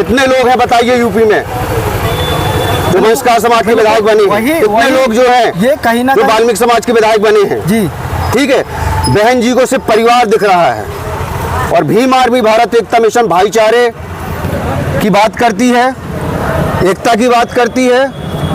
कितने लोग हैं बताइए यूपी में जो बंसकार समाज के विधायक बने हैं? कितने लोग जो हैं ये कहीं ना जो वाल्मीकि समाज के विधायक बने हैं जी, ठीक है। बहन जी को सिर्फ परिवार दिख रहा है और भीम आर्मी भारत एकता मिशन भाईचारे की बात करती है, एकता की बात करती है।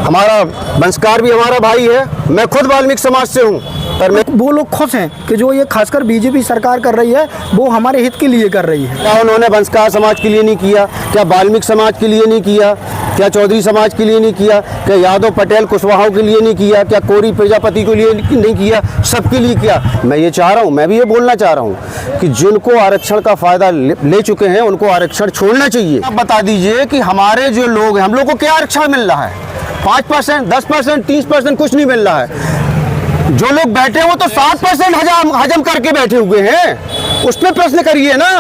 हमारा बंसकार भी हमारा भाई है, मैं खुद वाल्मीकि समाज से हूँ, पर मैं वो लोग खुश हैं कि जो ये खासकर बीजेपी सरकार कर रही है वो हमारे हित के लिए कर रही है। क्या उन्होंने बंसकार समाज के लिए नहीं किया? क्या वाल्मीकि समाज के लिए नहीं किया? क्या चौधरी समाज के लिए नहीं किया? क्या यादव पटेल कुशवाहाओं के लिए नहीं किया? क्या कोरी प्रजापति के लिए नहीं किया? सबके लिए किया। मैं ये चाह रहा हूँ, मैं भी ये बोलना चाह रहा हूँ कि जिनको आरक्षण का फायदा ले चुके हैं उनको आरक्षण छोड़ना चाहिए। आप बता दीजिए कि हमारे जो लोग हैं, हम लोग को क्या आरक्षण मिल रहा है? 5%, 10%, 30% कुछ नहीं मिल रहा है। जो लोग बैठे हैं वो तो 60% हजम करके बैठे हुए हैं। उस पर प्रश्न करिए ना,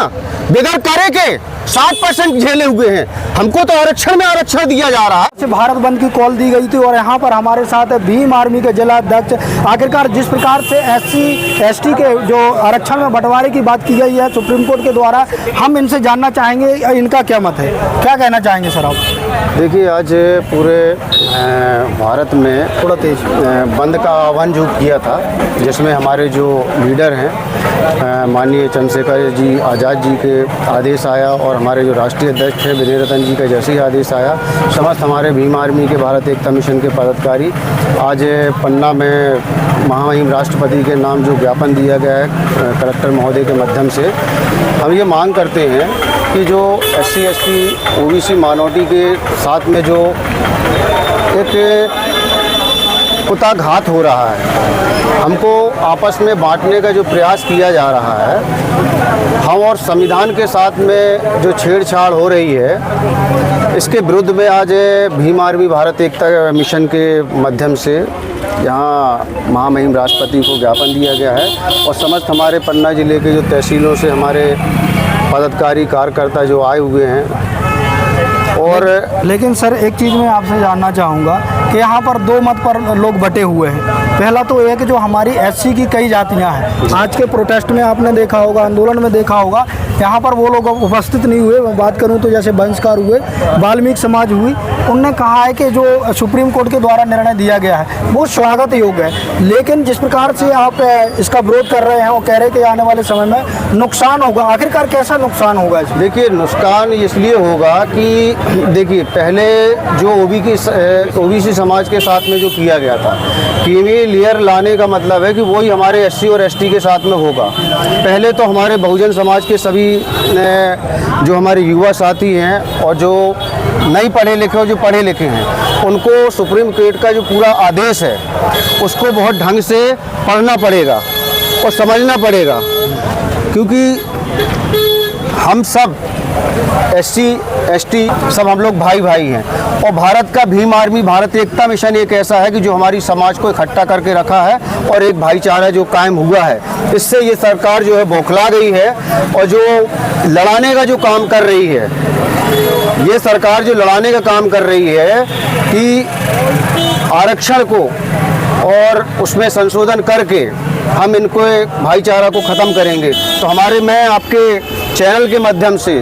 बगैर करे के 60% झेले हुए हैं। हमको तो आरक्षण में आरक्षण दिया जा रहा है। भारत बंद की कॉल दी गई थी और यहाँ पर हमारे साथ है भीम आर्मी के जिला अध्यक्ष। आखिरकार जिस प्रकार से SC/ST के जो आरक्षण में बंटवारे की बात की गई है सुप्रीम कोर्ट के द्वारा, हम इनसे जानना चाहेंगे इनका क्या मत है, क्या कहना चाहेंगे सर आप? देखिए, आज पूरे भारत में थोड़ा तेज बंद का आह्वान जो किया था, जिसमें हमारे जो लीडर हैं माननीय चंद्रशेखर जी आज़ाद जी के आदेश आया और हमारे जो राष्ट्रीय अध्यक्ष हैं विजय रतन जी का जैसे ही आदेश आया, समस्त हमारे भीम आर्मी के भारत एकता मिशन के पदाधिकारी आज पन्ना में महामहिम राष्ट्रपति के नाम जो ज्ञापन दिया गया है कलेक्टर महोदय के माध्यम से, हम ये मांग करते हैं कि जो SC/ST OBC माइनॉरिटी के साथ में जो एक कुताघात हो रहा है, हमको आपस में बांटने का जो प्रयास किया जा रहा है, हम और संविधान के साथ में जो छेड़छाड़ हो रही है, इसके विरुद्ध में आज भीम आर्मी भारत एकता मिशन के माध्यम से यहाँ महामहिम राष्ट्रपति को ज्ञापन दिया गया है और समस्त हमारे पन्ना जिले के जो तहसीलों से हमारे पदाधिकारी कार्यकर्ता जो आए हुए हैं। और लेकिन सर एक चीज़ मैं आपसे जानना चाहूँगा कि यहाँ पर दो मत पर लोग बटे हुए हैं। पहला तो ये कि जो हमारी SC की कई जातियाँ हैं, आज के प्रोटेस्ट में आपने देखा होगा, आंदोलन में देखा होगा, यहाँ पर वो लोग उपस्थित नहीं हुए। मैं बात करूँ तो जैसे बंसकार हुए, वाल्मीकि समाज हुई, उनने कहा है कि जो सुप्रीम कोर्ट के द्वारा निर्णय दिया गया है वो स्वागत योग्य है। लेकिन जिस प्रकार से आप इसका विरोध कर रहे हैं और कह रहे हैं कि आने वाले समय में नुकसान होगा, आखिरकार कैसा नुकसान होगा? देखिए, नुकसान इसलिए होगा कि देखिए, पहले जो OBC समाज के साथ में जो किया गया था, क्रीमी लेयर लाने का मतलब है कि वही हमारे SC और ST के साथ में होगा। पहले तो हमारे बहुजन समाज के सभी जो हमारे युवा साथी हैं और जो नहीं पढ़े लिखे और जो पढ़े लिखे हैं, उनको सुप्रीम कोर्ट का जो पूरा आदेश है उसको बहुत ढंग से पढ़ना पड़ेगा और समझना पड़ेगा, क्योंकि हम सब SC/ST सब हम लोग भाई भाई हैं। और भारत का भीम आर्मी भारत एकता मिशन एक ऐसा है कि जो हमारी समाज को इकट्ठा करके रखा है और एक भाईचारा जो कायम हुआ है। इससे ये सरकार जो है बौखला गई है और जो लड़ाने का जो काम कर रही है, ये सरकार जो लड़ाने का काम कर रही है कि आरक्षण को और उसमें संशोधन करके हम इनको भाईचारा को ख़त्म करेंगे। तो मैं आपके चैनल के माध्यम से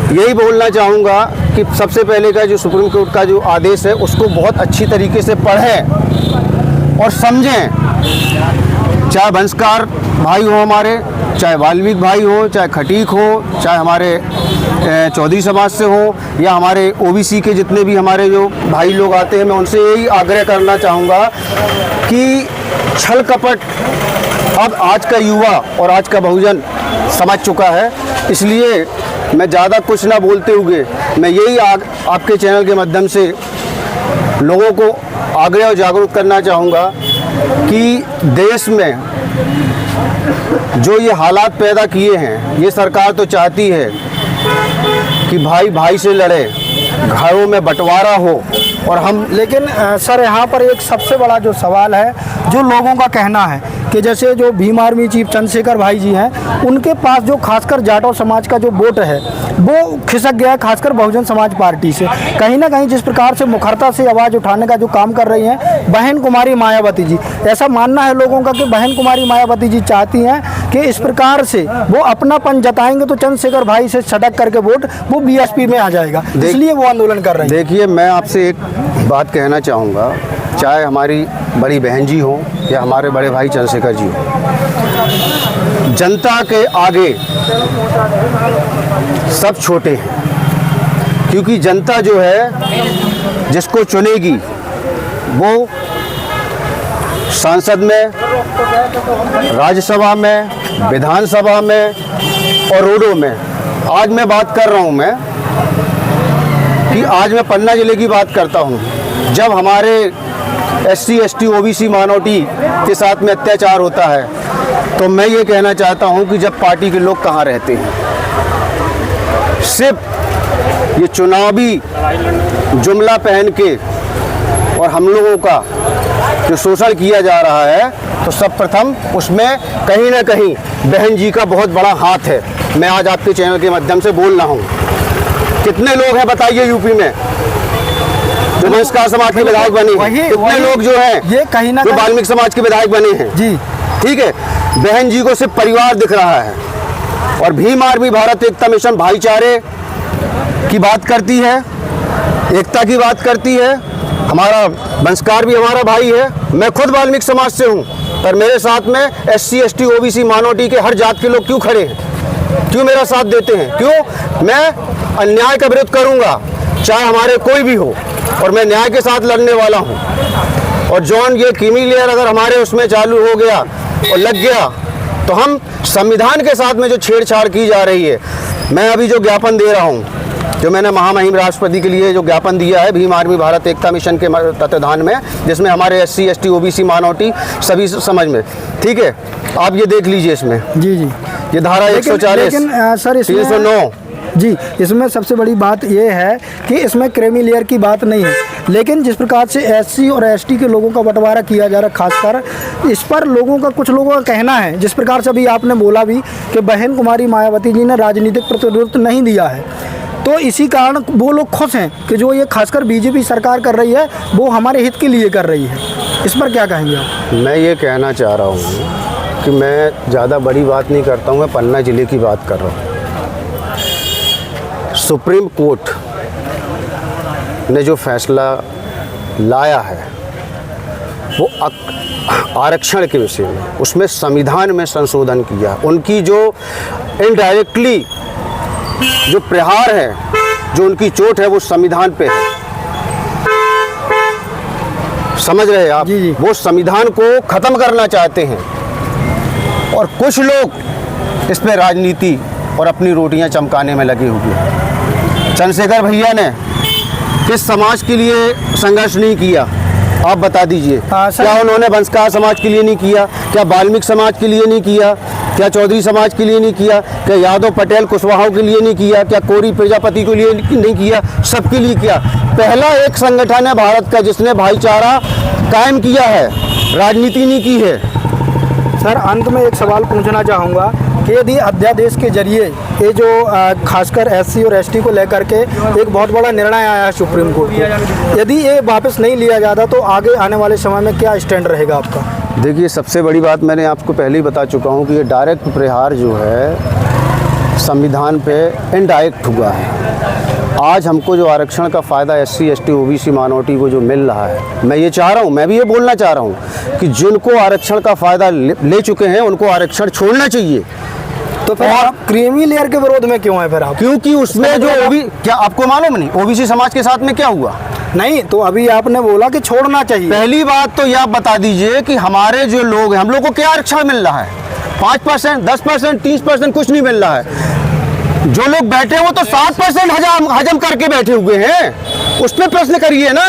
यही बोलना चाहूँगा कि सबसे पहले का जो सुप्रीम कोर्ट का जो आदेश है उसको बहुत अच्छी तरीके से पढ़ें और समझें। चाहे बंसकार भाई हो हमारे, चाहे वाल्मीकि भाई हो, चाहे खटीक हो, चाहे हमारे चौधरी समाज से हो या हमारे OBC के जितने भी हमारे जो भाई लोग आते हैं, मैं उनसे यही आग्रह करना चाहूँगा कि छल कपट अब आज का युवा और आज का बहुजन समझ चुका है। इसलिए मैं ज़्यादा कुछ ना बोलते हुए मैं यही आपके चैनल के माध्यम से लोगों को आग्रह और जागरूक करना चाहूँगा कि देश में जो ये हालात पैदा किए हैं, ये सरकार तो चाहती है कि भाई भाई से लड़े, घरों में बंटवारा हो और हम। लेकिन सर यहाँ पर एक सबसे बड़ा जो सवाल है, जो लोगों का कहना है कि जैसे जो भीम आर्मी चीफ चंद्रशेखर भाई जी हैं, उनके पास जो खासकर जाटव समाज का जो वोट है वो खिसक गया है, खासकर बहुजन समाज पार्टी से। कहीं ना कहीं जिस प्रकार से मुखरता से आवाज़ उठाने का जो काम कर रही हैं बहन कुमारी मायावती जी, ऐसा मानना है लोगों का कि बहन कुमारी मायावती जी चाहती हैं कि इस प्रकार से वो अपनापन जताएंगे तो चंद्रशेखर भाई से सटक करके वोट वो बीएसपी में आ जाएगा, इसलिए वो आंदोलन कर रहे हैं। देखिए, मैं आपसे एक बात कहना चाहूँगा, चाहे हमारी बड़ी बहन जी हो या हमारे बड़े भाई चंद्रशेखर जी हो, जनता के आगे सब छोटे हैं। क्योंकि जनता जो है जिसको चुनेगी वो संसद में, राज्यसभा में, विधानसभा में और रोडों में। आज मैं बात कर रहा हूँ कि आज मैं पन्ना जिले की बात करता हूँ, जब हमारे SC ST OBC माइनॉरिटी के साथ में अत्याचार होता है तो मैं ये कहना चाहता हूँ कि जब पार्टी के लोग कहाँ रहते हैं, सिर्फ ये चुनावी जुमला पहन के और हम लोगों का जो शोषण किया जा रहा है, तो सब प्रथम उसमें कहीं ना कहीं बहन जी का बहुत बड़ा हाथ है। मैं आज आपके चैनल के माध्यम से बोल रहा हूँ। कितने लोग हैं बताइए यूपी में जो वंशकार समाज के विधायक बने हैं? कितने लोग जो हैं ये कहीं ना जो वाल्मीकि समाज के विधायक बने हैं? जी ठीक है, बहन जी को सिर्फ परिवार दिख रहा है। और भीम आर्मी भारत एकता मिशन भाईचारे की बात करती है, एकता की बात करती है। हमारा वंशकार भी हमारा भाई है। मैं खुद वाल्मीकि समाज से हूँ, पर मेरे साथ में SC ST OBC माइनॉरिटी के हर जात के लोग क्यों खड़े हैं, क्यों मेरा साथ देते हैं? क्यों? मैं अन्याय का विरोध करूँगा, चाहे हमारे कोई भी हो, और मैं न्याय के साथ लड़ने वाला हूँ। और जॉन ये क्रीमी लेयर अगर हमारे उसमें चालू हो गया और लग गया तो हम संविधान के साथ में जो छेड़छाड़ की जा रही है, मैं अभी जो ज्ञापन दे रहा हूँ, जो मैंने महामहिम राष्ट्रपति के लिए जो ज्ञापन दिया है भीम आर्मी भारत एकता मिशन के तत्वाधान में, जिसमें हमारे SC ST OBC माइनॉरिटी सभी समझ में, ठीक है, आप ये देख लीजिए इसमें। जी जी, ये धारा 140 सर 309 जी, इसमें सबसे बड़ी बात यह है कि इसमें क्रीमी लेयर की बात नहीं है, लेकिन जिस प्रकार से SC और ST के लोगों का बंटवारा किया जा रहा है, खासकर इस पर लोगों का, कुछ लोगों का कहना है, जिस प्रकार से अभी आपने बोला भी कि बहन कुमारी मायावती जी ने राजनीतिक प्रतिनिधित्व नहीं दिया है, तो इसी कारण वो लोग खुश हैं कि जो ये खासकर बीजेपी सरकार कर रही है वो हमारे हित के लिए कर रही है। इस पर क्या कहेंगे आप? मैं ये कहना चाह रहा हूँ कि मैं ज़्यादा बड़ी बात नहीं करता हूँ, मैं पन्ना ज़िले की बात कर रहा हूँ। सुप्रीम कोर्ट ने जो फैसला लाया है वो आरक्षण के विषय में, उसमें संविधान में संशोधन किया। उनकी जो इनडायरेक्टली जो प्रहार है, जो उनकी चोट है, वो संविधान पे है। समझ रहे हैं आप? जी जी। वो संविधान को खत्म करना चाहते हैं और कुछ लोग इस पे राजनीति और अपनी रोटियां चमकाने में लगे हुए हैं। चंद्रशेखर भैया ने किस समाज के लिए संघर्ष नहीं किया, आप बता दीजिए। क्या उन्होंने वंशकार समाज के लिए नहीं किया? क्या वाल्मीकि समाज के लिए नहीं किया? क्या चौधरी समाज के लिए नहीं किया? क्या यादव पटेल कुशवाहाओं के लिए नहीं किया? क्या कोरी प्रजापति के लिए नहीं किया? सबके लिए किया। पहला एक संगठन है भारत का जिसने भाईचारा कायम किया है, राजनीति नहीं की है। सर, अंत में एक सवाल पूछना चाहूँगा कि यदि अध्यादेश के जरिए ये जो खासकर SC और ST को लेकर के एक बहुत बड़ा निर्णय आया है सुप्रीम कोर्ट को, यदि ये वापस नहीं लिया जाता तो आगे आने वाले समय में क्या स्टैंड रहेगा आपका? देखिए, सबसे बड़ी बात मैंने आपको पहले ही बता चुका हूँ कि ये डायरेक्ट प्रहार जो है संविधान पे इनडायरेक्ट हुआ है। आज हमको जो आरक्षण का फ़ायदा SC ST OBC माइनॉरिटी को जो मिल रहा है, मैं ये चाह रहा हूँ, मैं भी ये बोलना चाह रहा हूँ कि जिनको आरक्षण का फ़ायदा ले चुके हैं उनको आरक्षण छोड़ना चाहिए। तो फिर आप क्रीमी लेयर के विरोध में क्यों है फिर आप? क्योंकि उसमें जो क्या आपको मालूम नहीं OBC समाज के साथ में क्या हुआ? नहीं, तो अभी आपने बोला कि छोड़ना चाहिए। पहली बात तो यह बता दीजिए कि हमारे जो लोग हैं, हम लोग को क्या आरक्षण मिल रहा है? 5%, 10%, 30% कुछ नहीं मिल रहा है। जो लोग बैठे हैं वो तो 7% हजम करके बैठे हुए हैं। उस पर प्रश्न करिए ना,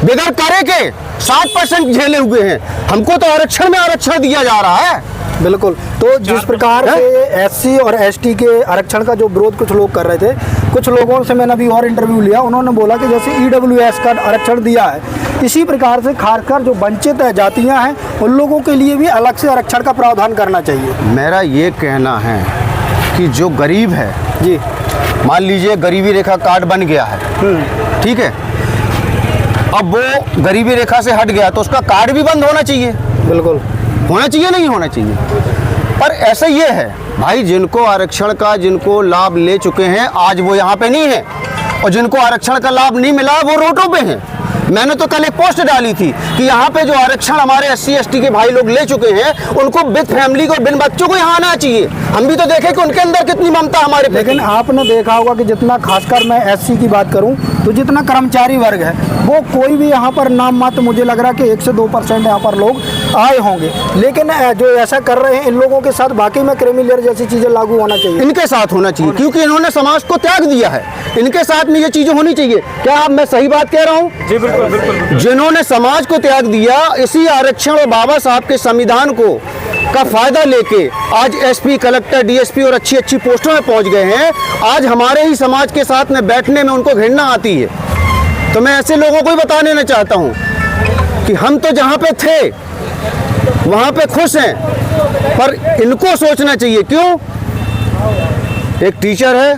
बगैर करे के 7% झेले हुए हैं। हमको तो आरक्षण में आरक्षण दिया जा रहा है। बिल्कुल। तो जिस प्रकार से SC और ST के आरक्षण का जो विरोध कुछ लोग कर रहे थे, कुछ लोगों से मैंने अभी और इंटरव्यू लिया, उन्होंने बोला कि जैसे EWS का आरक्षण दिया है, इसी प्रकार से खासकर जो वंचित जातियां हैं उन लोगों के लिए भी अलग से आरक्षण का प्रावधान करना चाहिए। मेरा ये कहना है कि जो गरीब है जी, मान लीजिए गरीबी रेखा कार्ड बन गया है, ठीक है, अब वो गरीबी रेखा से हट गया तो उसका कार्ड भी बंद होना चाहिए, बिल्कुल होना चाहिए नहीं होना चाहिए। पर ऐसा ये है भाई, जिनको आरक्षण का जिनको लाभ ले चुके हैं आज वो यहाँ पे नहीं है, और जिनको आरक्षण का लाभ नहीं मिला वो रोडों पे हैं। मैंने तो कल एक पोस्ट डाली थी कि यहाँ पे जो आरक्षण हमारे SC/ST के भाई लोग ले चुके हैं उनको विद फैमिली को, बिन बच्चों को यहाँ आना चाहिए। हम भी तो देखें कि उनके अंदर कितनी ममता हमारे प्रति। लेकिन आपने देखा होगा कि जितना, खासकर मैं SC की बात करूं तो जितना कर्मचारी वर्ग है वो कोई भी यहाँ पर नाम मात्र, मुझे लग रहा है कि 1 से 2% यहाँ पर लोग आए होंगे। लेकिन जो ऐसा कर रहे हैं इन लोगों के साथ वाकई में क्रीमी लेयर जैसी चीज़ें लागू होना चाहिए, इनके साथ होना चाहिए, क्योंकि इन्होंने समाज को त्याग दिया है, इनके साथ में ये चीज़ें होनी चाहिए। क्या आप, मैं सही बात कह रहा हूँ? जी बिल्कुल बिल्कुल। जिन्होंने समाज को त्याग दिया, इसी आरक्षण और बाबा साहब के संविधान को का फायदा लेके आज SP, कलेक्टर, DSP और अच्छी अच्छी पोस्टों में पहुंच गए हैं। आज हमारे ही समाज के साथ में बैठने में उनको घृणा आती है। तो मैं ऐसे लोगों को ही बता देना चाहता हूं कि हम तो जहां पे थे वहां पे खुश हैं, पर इनको सोचना चाहिए। क्यों? एक टीचर है,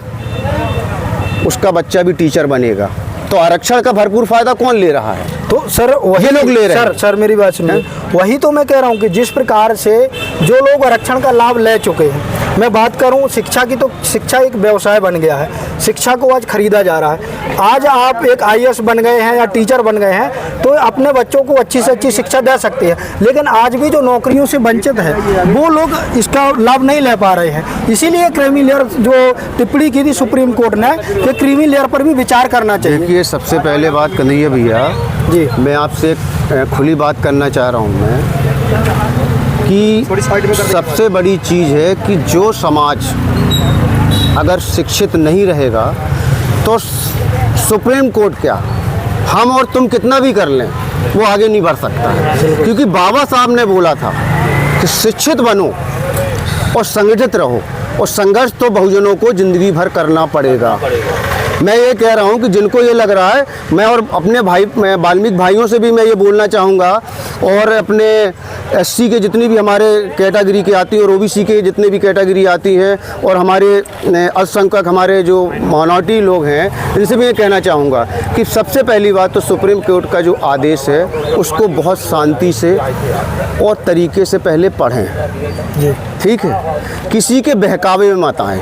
उसका बच्चा भी टीचर बनेगा, तो आरक्षण का भरपूर फायदा कौन ले रहा है? तो सर वही लोग ले रहे हैं। सर मेरी बात सुनिए, वही तो मैं कह रहा हूँ कि जिस प्रकार से जो लोग आरक्षण का लाभ ले चुके हैं, मैं बात करूँ शिक्षा की, तो शिक्षा एक व्यवसाय बन गया है, शिक्षा को आज खरीदा जा रहा है। आज आप एक IAS बन गए हैं या टीचर बन गए हैं तो अपने बच्चों को अच्छी से अच्छी शिक्षा दे सकते हैं, लेकिन आज भी जो नौकरियों से वंचित है वो लोग इसका लाभ नहीं ले पा रहे हैं। इसीलिए क्रीमी लेयर जो टिप्पणी की थी सुप्रीम कोर्ट ने कि क्रीमी लेयर पर भी विचार करना चाहिए। देखिए, सबसे पहले बात कन्हैया भैया जी, मैं आपसे एक खुली बात करना चाह रहा हूँ मैं कि सबसे बड़ी चीज़ है कि जो समाज अगर शिक्षित नहीं रहेगा तो सुप्रीम कोर्ट क्या, हम और तुम कितना भी कर लें वो आगे नहीं बढ़ सकता है। क्योंकि बाबा साहब ने बोला था कि शिक्षित बनो और संगठित रहो, और संघर्ष तो बहुजनों को ज़िंदगी भर करना पड़ेगा। मैं ये कह रहा हूँ कि जिनको ये लग रहा है, मैं और अपने भाई, मैं वाल्मीकि भाइयों से भी मैं ये बोलना चाहूँगा, और अपने SC के जितनी भी हमारे कैटेगरी की आती है और OBC के जितने भी कैटेगरी आती हैं, और हमारे अल्पसंख्यक हमारे जो माइनॉरिटी लोग हैं, इनसे भी ये कहना चाहूँगा कि सबसे पहली बात तो सुप्रीम कोर्ट का जो आदेश है उसको बहुत शांति से और तरीके से पहले पढ़ें, ठीक है, किसी के बहकावे में मत आएँ।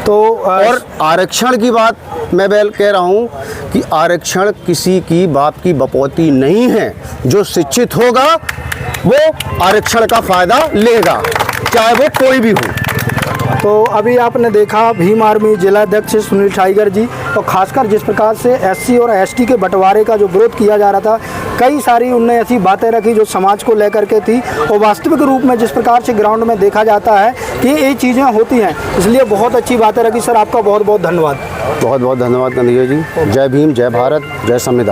तो और आरक्षण की बात मैं कह रहा हूँ कि आरक्षण किसी की बाप की बपौती नहीं है। जो शिक्षित होगा वो आरक्षण का फ़ायदा लेगा, चाहे वो कोई भी हो। तो अभी आपने देखा भीम आर्मी जिलाध्यक्ष सुनील टाइगर जी, और खासकर जिस प्रकार से SC और ST के बंटवारे का जो विरोध किया जा रहा था, कई सारी उनने ऐसी बातें रखी जो समाज को लेकर के थी, और वास्तविक रूप में जिस प्रकार से ग्राउंड में देखा जाता है कि ये चीज़ें होती हैं, इसलिए बहुत अच्छी बातें रखी। सर आपका बहुत बहुत धन्यवाद। बहुत बहुत धन्यवाद कन्हैया जी। जय भीम, जय भारत, जय संविधान।